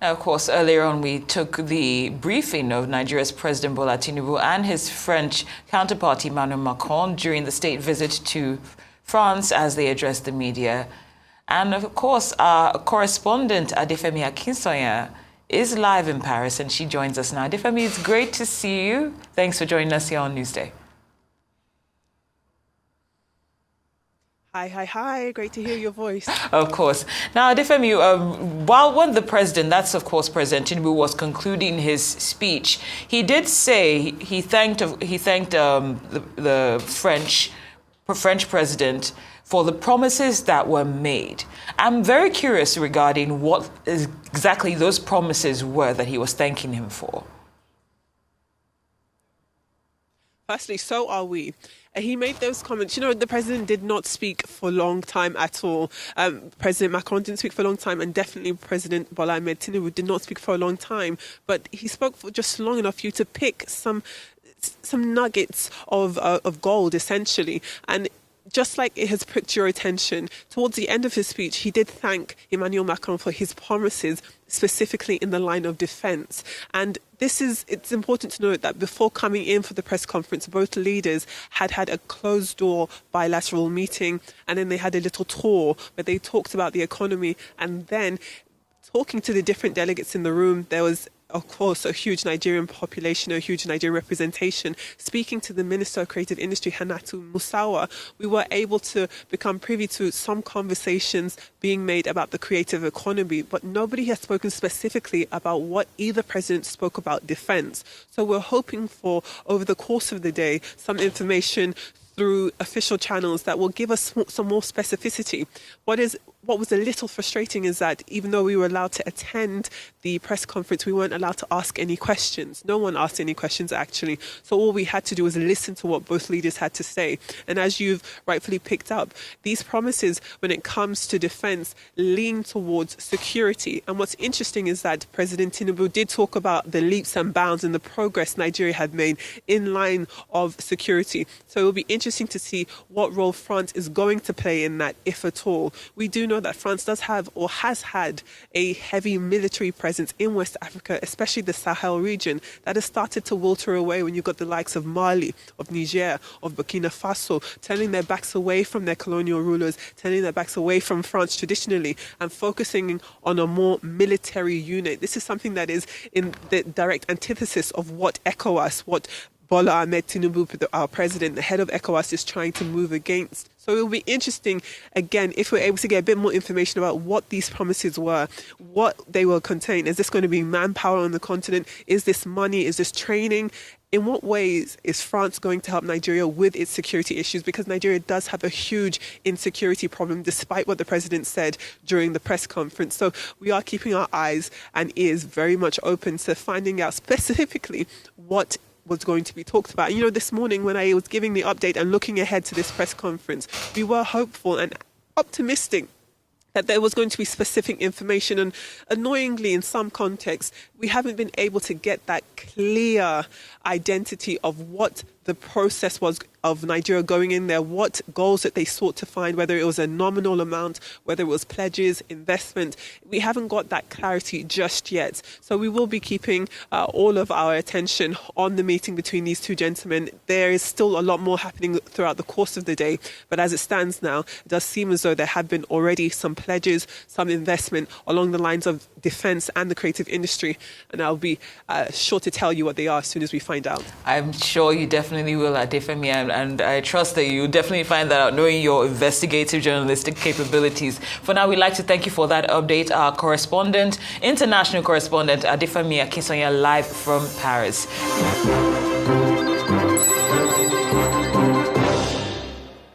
Of course, earlier on, we took the briefing of Nigeria's President Bola Tinubu and his French counterpart Emmanuel Macron during the state visit to France as they addressed the media. And of course, our correspondent Adefemi Akinsoya is live in Paris and she joins us now. Adefemi, it's great to see you. Thanks for joining us here on Newsday. Hi. Great to hear your voice. Of course. Now, Adefemi, when the president, that's of course President Tinubu, was concluding his speech, he did say he thanked the French president for the promises that were made. I'm very curious regarding what exactly those promises were that he was thanking him for. Firstly, so are we. He made those comments. You know, the president did not speak for a long time at all. President Macron didn't speak for a long time, and definitely President Bola Tinubu did not speak for a long time. But he spoke for just long enough for you to pick some nuggets of gold, essentially. And just like it has pricked your attention, towards the end of his speech, he did thank Emmanuel Macron for his promises, specifically in the line of defence. And it's important to note that before coming in for the press conference, both leaders had a closed-door bilateral meeting, and then they had a little tour where they talked about the economy. And then, talking to the different delegates in the room, there was, of course, a huge Nigerian population, a huge Nigerian representation. Speaking to the Minister of Creative Industry, Hannatu Musawa, we were able to become privy to some conversations being made about the creative economy, but nobody has spoken specifically about what either president spoke about defense. So we're hoping for, over the course of the day, some information through official channels that will give us some more specificity. What was a little frustrating is that even though we were allowed to attend the press conference, we weren't allowed to ask any questions. No one asked any questions, actually. So all we had to do was listen to what both leaders had to say. And as you've rightfully picked up, these promises, when it comes to defense, lean towards security. And what's interesting is that President Tinubu did talk about the leaps and bounds and the progress Nigeria had made in line of security. So it will be interesting to see what role France is going to play in that, if at all. We do know that France does have, or has had, a heavy military presence in West Africa, especially the Sahel region, that has started to wilter away when you've got the likes of Mali, of Niger, of Burkina Faso, turning their backs away from their colonial rulers, turning their backs away from France traditionally, and focusing on a more military unit. This is something that is in the direct antithesis of what ECOWAS, what Bola Ahmed Tinubu, our president, the head of ECOWAS, is trying to move against. So it will be interesting, again, if we're able to get a bit more information about what these promises were, what they will contain. Is this going to be manpower on the continent? Is this money? Is this training? In what ways is France going to help Nigeria with its security issues? Because Nigeria does have a huge insecurity problem, despite what the president said during the press conference. So we are keeping our eyes and ears very much open to finding out specifically what was going to be talked about. You know, this morning when I was giving the update and looking ahead to this press conference, we were hopeful and optimistic that there was going to be specific information. And annoyingly, in some contexts, we haven't been able to get that clear identity of what the process was of Nigeria going in there, what goals that they sought to find, whether it was a nominal amount, whether it was pledges, investment. We haven't got that clarity just yet. So we will be keeping all of our attention on the meeting between these two gentlemen. There is still a lot more happening throughout the course of the day, but as it stands now, it does seem as though there have been already some pledges, some investment along the lines of defense and the creative industry. And I'll be sure to tell you what they are as soon as we find out. I'm sure you definitely will, Adefemi, and I trust that you definitely find that out, knowing your investigative journalistic capabilities. For now, we'd like to thank you for that update. Our correspondent, international correspondent, Adefemi Akinsoya, live from Paris.